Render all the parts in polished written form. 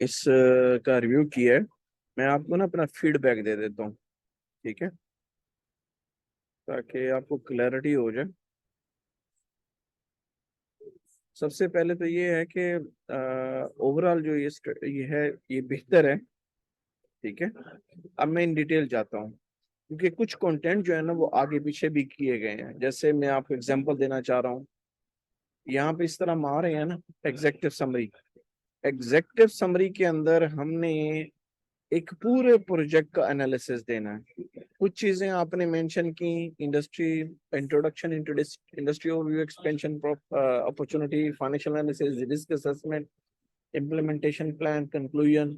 इस का रिव्यू किया है। मैं आपको ना अपना फीडबैक दे देता हूँ, ठीक है, ताकि आपको क्लैरिटी हो जाए। सबसे पहले तो ये है कि ओवरऑल जो ये है, ये बेहतर है, ठीक है। अब मैं इन डिटेल जाता हूँ, क्योंकि कुछ कंटेंट जो है ना वो आगे पीछे भी किए गए हैं। जैसे मैं आपको एग्जांपल देना चाह रहा हूँ, यहाँ पे इस तरह हम आ रहे हैं ना, एग्जेक्टिव समरी। एग्जेक्टिव समरी के अंदर हमने एक पूरे प्रोजेक्ट का एनालिसिस देना है। कुछ चीजें आपने मेंशन की, industry introduction into industry overview, expansion opportunity, financial analysis, risk assessment, implementation plan, conclusion,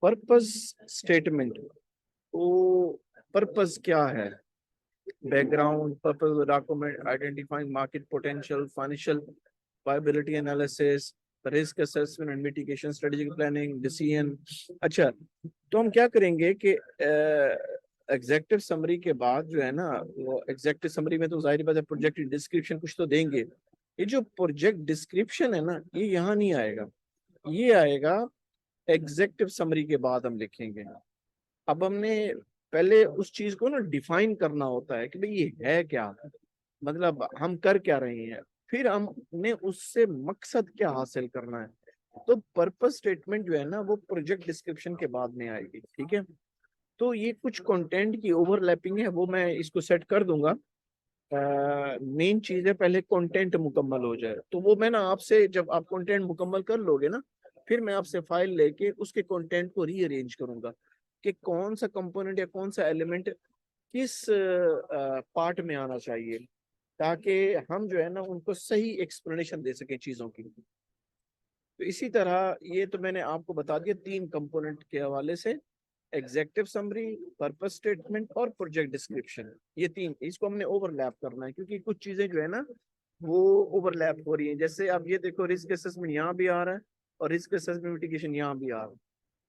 purpose statement. तो पर्पस क्या है, background, purpose document, identifying market potential, financial viability analysis, risk assessment and mitigation, strategic planning, decision. अच्छा, तो हम क्या करेंगे कि executive summary के बाद जो है ना, वो एग्जेक्टिव समरी में तो जाहिर बात है प्रोजेक्ट डिस्क्रिप्शन कुछ तो देंगे। ये जो प्रोजेक्ट डिस्क्रिप्शन है ना, ये यहाँ नहीं आएगा, ये आएगा एग्जेक्टिव समरी के बाद हम लिखेंगे। अब हमने पहले उस चीज को ना डिफाइन करना होता है कि भाई ये है क्या, मतलब हम कर क्या रहे हैं, फिर हमने उससे मकसद क्या हासिल करना है। तो पर्पस स्टेटमेंट जो है ना, वो प्रोजेक्ट डिस्क्रिप्शन के बाद में आएगी, ठीक है। तो ये कुछ कंटेंट की ओवरलैपिंग है, वो मैं इसको सेट कर दूंगा। मेन चीज है पहले कंटेंट मुकम्मल हो जाए, तो वो मैं ना आपसे, जब आप कंटेंट मुकम्मल कर लोगे ना, फिर मैं आपसे फाइल लेके उसके कंटेंट को रीअरेंज करूंगा कि कौन सा कंपोनेंट या कौन सा एलिमेंट किस पार्ट में आना चाहिए, ताकि हम जो है ना उनको सही एक्सप्लेनेशन दे सके चीजों की। तो इसी तरह ये तो मैंने आपको बता दिया तीन कंपोनेंट के हवाले से, एग्जेक्टिव समरी, पर्पस स्टेटमेंट और प्रोजेक्ट डिस्क्रिप्शन। ये तीन, इसको हमने ओवरलैप करना है, क्योंकि कुछ चीजें जो है ना वो ओवरलैप हो रही हैं। जैसे आप ये देखो, रिस्क असेसमेंट यहाँ भी आ रहा है और रिस्क असेसमेंट मिटिगेशन यहाँ भी आ रहा है,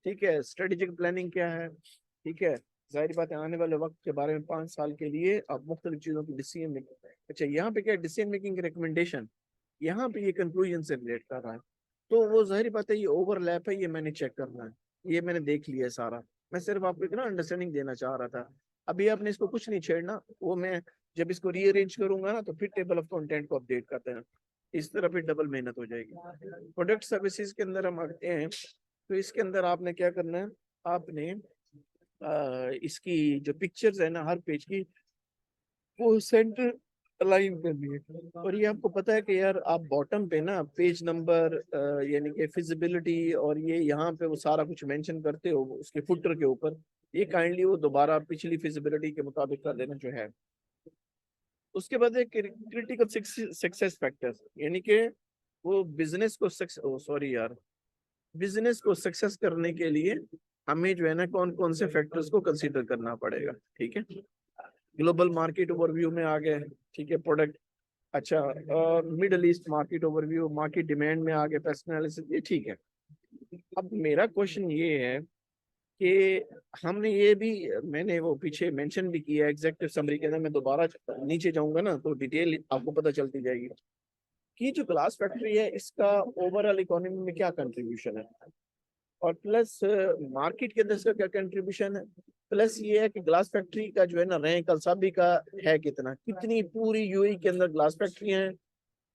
ठीक है। स्ट्रेटेजिक प्लानिंग क्या है, ठीक है, जाहिर बात है आने वाले वक्त के बारे में 5 साल के लिए आप मुख्तलिफ चीजों की डिसीजन मेकिंग। अच्छा, यहाँ पे क्या डिसीजन मेकिंग रिकमेंडेशन, यहाँ पे ये कंक्लूजन से रिलेट कर रहा है। तो वो जाहिर बात है ये ओवरलैप है, ये मैंने चेक करना है, ये मैंने देख लिया है सारा। मैं सिर्फ आपको इतना अंडरस्टैंडिंग देना चाह रहा था। अभी आपने इसको कुछ नहीं छेड़ना, वो मैं जब इसको रीअरेंज करूंगा ना, तो फिर टेबल ऑफ कंटेंट को अपडेट करते हैं। इस तरह फिर डबल मेहनत हो जाएगी। प्रोडक्ट सर्विसेज के अंदर हम आते हैं, तो इसके अंदर आपने क्या करना है, आपने इसकी जो पिक्चर्स है ना हर पेज की, वो सेंटर अलाइन करनी है। और ये आपको पता है कि यार, आप बॉटम पे ना पेज नंबर, यानी कि फिजिबिलिटी, और ये यहाँ पे वो सारा कुछ मेंशन करते हो उसके फुटर के ऊपर, ये काइंडली वो दोबारा पिछली फिजिबिलिटी के मुताबिक कर देना जो है। उसके बाद एक क्रिटिकल सक्सेस फैक्टर्स, यानी कि वो बिजनेस को सॉरी यार, बिजनेस को सक्सेस करने के लिए हमें जो है ना कौन कौन से फैक्टर्स को कंसीडर करना पड़ेगा, ठीक है। ग्लोबल मार्केट ओवरव्यू में आ गए, ठीक है, प्रोडक्ट। अच्छा, middle east market overview, market demand में आ गए, पर्सनल, ये ठीक है। अब मेरा क्वेश्चन ये है कि हमने ये भी, मैंने वो पीछे मेंशन भी किया एग्जेक्टिव समरी के अंदर, मैं दोबारा नीचे जाऊंगा ना तो डिटेल आपको पता चलती जाएगी कि जो ग्लास फैक्ट्री है इसका ओवरऑल इकोनॉमी में क्या कंट्रीब्यूशन है, और प्लस मार्केट के अंदर इसका क्या कंट्रीब्यूशन है, प्लस ये है कि ग्लास फैक्ट्री का जो है ना रैंक अल-साबी का है कितना, कितनी पूरी यूएई के अंदर ग्लास फैक्ट्री हैं,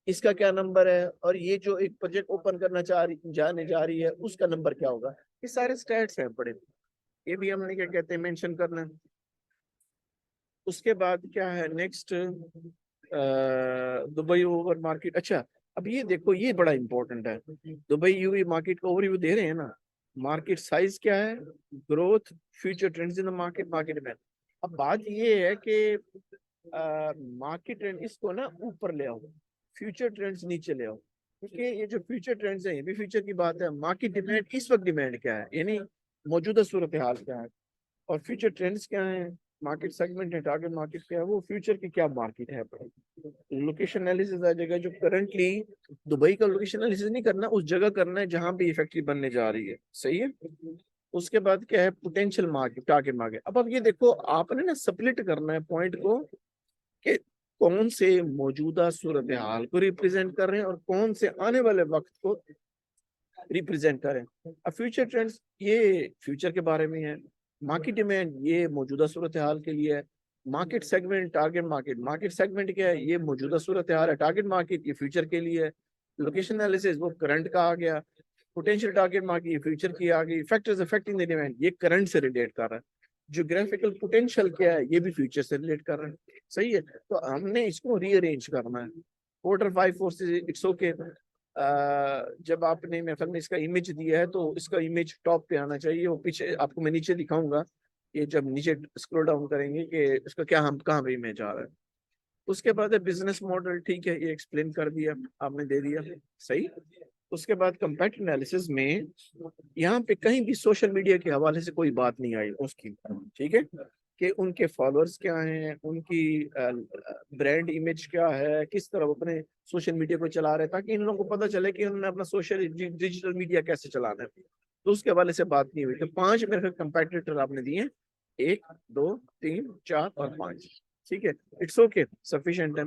इसका क्या नंबर है, और ये जो एक प्रोजेक्ट ओपन करना जाने जा रही है उसका नंबर क्या होगा। ये सारे स्टैट्स हैं बड़े, ये भी हमने क्या कहते हैं मेंशन करना है। उसके बाद क्या है नेक्स्ट, दुबई ओवर मार्केट। अच्छा, अब ये देखो, ये बड़ा इंपॉर्टेंट है, दुबई यूवी मार्केट का ओवरव्यू दे रहे हैं ना, मार्केट साइज क्या है, growth, future trends in the market, market में। अब बात ये है कि मार्केट ट्रेंड इसको ना ऊपर ले आओ, फ्यूचर ट्रेंड्स नीचे ले आओ, क्योंकि ये जो फ्यूचर ट्रेंड्स है ये भी फ्यूचर की बात है। मार्केट डिमांड, इस वक्त डिमांड क्या है, यानी मौजूदा सूरत हाल क्या है, और फ्यूचर ट्रेंड्स क्या है, मार्केट सेगमेंट है, टारगेट मार्केट क्या है, वो फ्यूचर की क्या मार्केट है। लोकेशन एनालिसिस आ जाएगा, जो करंटली दुबई का लोकेशन एनालिसिस नहीं करना, उस जगह करना है जहां पे ये फैक्ट्री बनने जा रही है, सही है। उसके बाद क्या है, पोटेंशियल मार्केट, टारगेट मार्केट। अब ये देखो, आपने ना स्प्लिट करना है पॉइंट को कि कौन से मौजूदा सूरत हाल को रिप्रेजेंट कर रहे हैं और कौन से आने वाले वक्त को रिप्रेजेंट करें। अब फ्यूचर ट्रेंड्स ये फ्यूचर के बारे में है, मार्केट डिमांड ये मौजूदा सूरत हाल के लिए है, market segment target market, market segment क्या है, ये मौजूदा सूरत हाल है, टारगेट मार्केट ये फ्यूचर के लिए है, लोकेशन एनालिसिस वो करंट का आ गया, पोटेंशियल टारगेट मार्केट ये फ्यूचर की आ गई, फैक्टर्स अफेक्टिंग द डिमांड ये करंट से रिलेट कर रहा है, ज्योग्राफिकल पोटेंशियल क्या है ये भी फ्यूचर से रिलेट कर रहा है। सही है, तो हमने इसको रीअरेंज करना है। Quarter 5 forces it's okay. जब आपने मेरे ख्याल में इसका इमेज दिया है तो इसका इमेज टॉप पे आना चाहिए, वो पीछे आपको मैं नीचे दिखाऊंगा, ये जब नीचे स्क्रॉल डाउन करेंगे कि इसका क्या हम कहाँ पे इमेज आ रहा है। उसके बाद है बिजनेस मॉडल, ठीक है ये एक्सप्लेन कर दिया आपने, दे दिया सही। उसके बाद कंपैरेटिव एनालिसिस में यहाँ पे कहीं भी सोशल मीडिया के हवाले से कोई बात नहीं आई उसकी, ठीक है, कि उनके फॉलोअर्स क्या हैं, उनकी ब्रांड इमेज क्या है, किस तरह वो अपने सोशल मीडिया को चला रहे हैं, ताकि इन लोगों को पता चले कि उन्होंने अपना सोशल डिजिटल मीडिया कैसे चलाना है। तो उसके हवाले से बात नहीं हुई। तो 5 मेरे कंपैटिटर आपने दिए, 1 2 3 4 और 5, ठीक है, इट्स ओके सफिशिएंट है।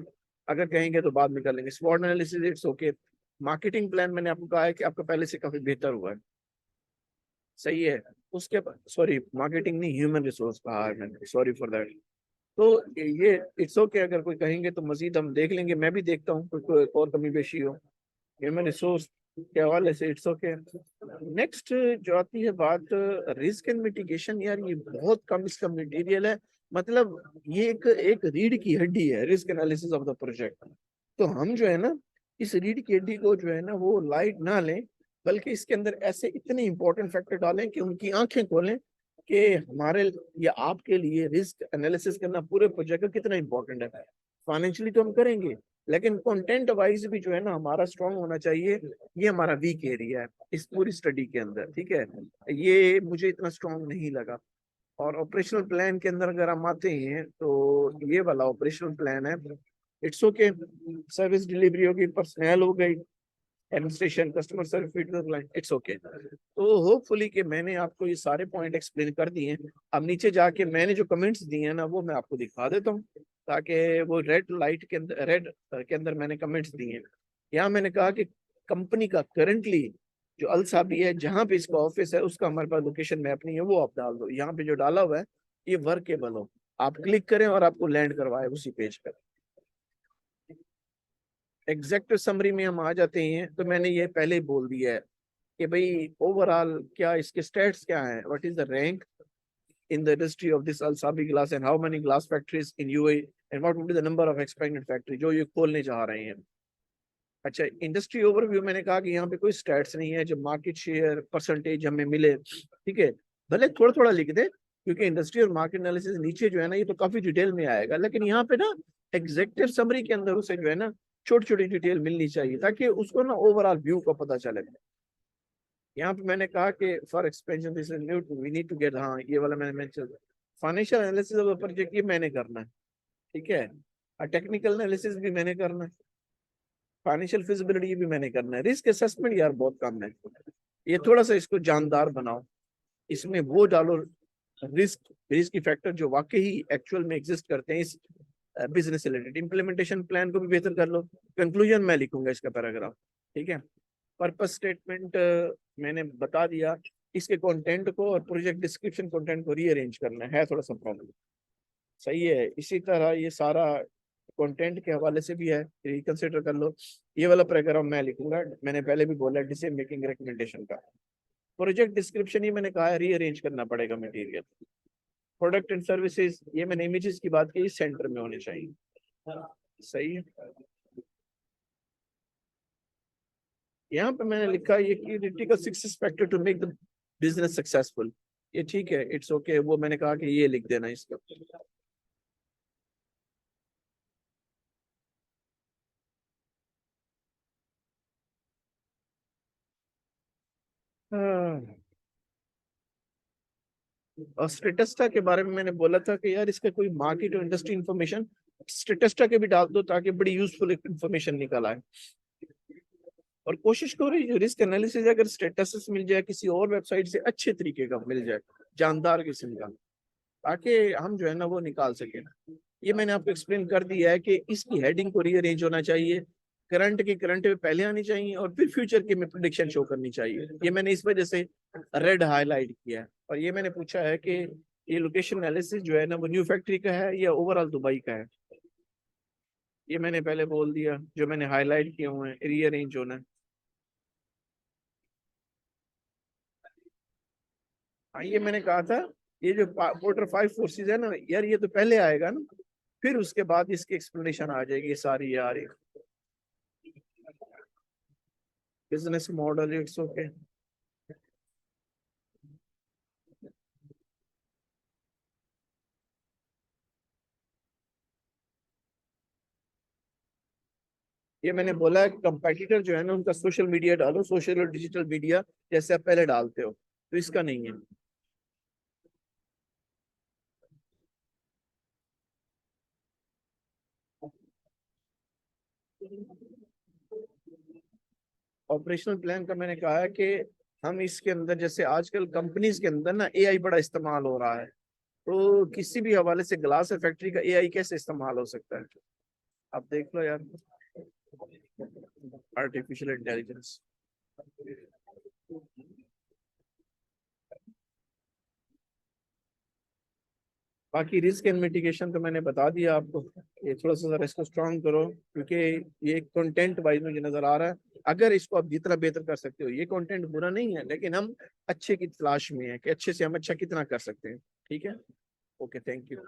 अगर कहेंगे तो बाद में कर लेंगे। स्वॉट analysis it's okay. Marketing plan मैंने आपको कहा है कि आपका पहले से काफी बेहतर हुआ है, सही है। उसके बाद सॉरी मार्केटिंग नहीं, ह्यूमन रिसोर्स कहा है मैंने, सॉरी फॉर दैट। तो ये इट्स ओके, अगर कोई कहेंगे तो मजीद हम देख लेंगे, मैं भी देखता हूँ कोई और कमी पेशी हो ह्यूमन रिसोर्स के हवाले से, इट्स ओके। नेक्स्ट जो आती है बात रिस्क एंड मिटिगेशन, यार ये बहुत कम इसका मटेरियल है, मतलब ये एक एक रीढ़ की हड्डी है risk analysis of the project. तो हम जो है ना इस रीढ़ की हड्डी को जो है ना वो लाइट ना लें, बल्कि इसके अंदर ऐसे इतने इंपॉर्टेंट फैक्टर डालें कि उनकी आंखें खोलें कि हमारे या आपके लिए रिस्क एनालिसिस करना पूरे प्रोजेक्ट का कितना इंपॉर्टेंट है। फाइनेंशियली तो हम करेंगे, लेकिन कंटेंट वाइज भी जो है ना हमारा स्ट्रांग होना चाहिए। ये हमारा वीक एरिया है इस पूरी स्टडी के अंदर, ठीक है, ये मुझे इतना स्ट्रांग नहीं लगा। और ऑपरेशनल प्लान के अंदर अगर हम आते हैं तो ये वाला ऑपरेशनल प्लान है, इट्स ओके, सर्विस डिलीवरी होगी, पर्सनल हो गई, administration, customer service, feedback line, it's okay. तो होपफुली कि मैंने आपको ये सारे पॉइंट एक्सप्लेन कर दिए हैं। अब नीचे जाके मैंने जो कमेंट्स दिए हैं ना वो मैं आपको दिखा देता हूँ, ताकि वो रेड लाइट के अंदर, रेड के अंदर मैंने कमेंट्स दिए हैं। यहाँ मैंने कहा कि कंपनी का करंटली जो अलसाबी है जहाँ पे इसका ऑफिस है उसका हमारे पास लोकेशन मैप नहीं है, वो आप डाल दो। यहाँ पे जो डाला हुआ है ये वर्केबल हो, आप क्लिक करें और आपको लैंड करवाए उसी पेज पर। एग्जेक्टिव समरी में हम आ जाते हैं तो मैंने ये पहले ही बोल दिया है कि भाई ओवरऑल क्या इसके स्टेट्स क्या हैं, what is the rank in the industry of this Al Sabi glass and how many glass factories in UAE and what would be the number of expected factory जो ये खोलने जा रहे हैं। अच्छा, इंडस्ट्री ओवरव्यू मैंने कहा कि यहाँ पे कोई स्टैट्स नहीं है, जब मार्केट शेयर परसेंटेज हमें मिले, ठीक है, भले थोड़ा थोड़ा लिख दे, क्योंकि इंडस्ट्री और मार्केट एनालिसिस नीचे जो है ना ये तो काफी डिटेल में आएगा, लेकिन यहाँ पे ना एग्जेक्टिव समरी के अंदर उसे जो है ना छोटी छोटी डिटेल मिलनी चाहिए ताकि उसको ना ओवरऑल व्यू का पता चले। यहाँ पे मैंने कहा कि for expansion this we need to get, हाँ ये वाला मैंने mention, financial analysis of project ये मैंने करना है, ठीक है, और टेक्निकल एनालिसिस भी मैंने करना है, फाइनेंशियल फिजिबिलिटी भी मैंने करना है। रिस्क असेसमेंट यार बहुत कम है, ये थोड़ा सा इसको जानदार बनाओ, इसमें वो डालो रिस्क रिस्क की फैक्टर जो वाकई एक्चुअल में एग्जिस्ट करते हैं इस बिजनेस से रिलेटेड। इम्प्लीमेंटेशन प्लान को भी बेहतर कर लो। कंक्लूजन मैं लिखूंगा इसका पैराग्राफ, ठीक है। पर्पस स्टेटमेंट मैंने बता दिया, इसके कंटेंट को और प्रोजेक्ट डिस्क्रिप्शन कंटेंट को रीअरेंज करना है थोड़ा सा प्रॉब्लम, सही है। इसी तरह ये सारा कंटेंट के हवाले से भी है, रिकंसिडर कर लो। ये वाला पैराग्राफ मैं लिखूंगा, मैंने पहले भी बोला डिसीजन मेकिंग रिकमेंडेशन का। प्रोजेक्ट डिस्क्रिप्शन ही मैंने कहा है रीअरेंज करना पड़ेगा मटेरियल। प्रोडक्ट एंड सर्विसेज ये मैंने इमेजेस की बात की, सेंटर में होने चाहिए, सही है। यहाँ पे मैंने लिखा ये कि critical success factor to make the business successful, ये ठीक है, इट्स ओके, वो मैंने कहा कि ये लिख देना इसका। हाँ, और स्टेटस्टा के बारे में मैंने बोला था कि यार इसका कोई मार्केट और इंडस्ट्री इंफॉर्मेशन स्टेटस्टा के भी डाल दो ताकि बड़ी यूजफुल इंफॉर्मेशन निकल आए। और कोशिश करो जो रिस्क एनालिसिस अगर स्टेटस मिल जाए किसी और वेबसाइट से अच्छे तरीके का मिल जाए, जानदार किस्म का, ताकि हम जो है ना वो निकाल सके। ये मैंने आपको एक्सप्लेन कर दिया है कि इसकी हेडिंग को रीअरेंज होना चाहिए, करंट की करंट में पहले आनी चाहिए और फिर फ्यूचर की में प्रिडिक्शन शो करनी चाहिए। ये मैंने इस वजह से रेड हाईलाइट किया है। और ये मैंने पूछा है कि ये लोकेशन एनालिसिस जो है ना वो न्यू फैक्ट्री का है या ओवरऑल दुबई का है। ये मैंने पहले बोल दिया, जो मैंने हाईलाइट किए हुए हैं रीअरेंज होना है। हाँ ये मैंने कहा था, ये जो पोर्टर 5 फोर्सेस है ना यार, ये तो पहले आएगा ना, फिर उसके बाद इसकी एक्सप्लेनेशन आ जाएगी सारी यार। Business model it's okay. ये मैंने बोला है कंपेटिटर जो है ना उनका सोशल मीडिया डालो, सोशल और डिजिटल मीडिया जैसे आप पहले डालते हो, तो इसका नहीं है। ऑपरेशनल प्लान का मैंने कहा है कि हम इसके अंदर, जैसे आजकल कंपनीज के अंदर ना एआई बड़ा इस्तेमाल हो रहा है, तो किसी भी हवाले से ग्लास फैक्ट्री का एआई कैसे इस्तेमाल हो सकता है, आप देख लो यार। Artificial intelligence. बाकी रिस्क एंड मिटिगेशन तो मैंने बता दिया आपको। ये थोड़ा सा जरा इसको स्ट्रांग करो, क्योंकि ये कंटेंट वाइज मुझे नजर आ रहा है, अगर इसको आप जितना बेहतर कर सकते हो, ये कंटेंट बुरा नहीं है, लेकिन हम अच्छे की तलाश में है कि अच्छे से हम अच्छा कितना कर सकते हैं। ठीक है, ओके, थैंक यू।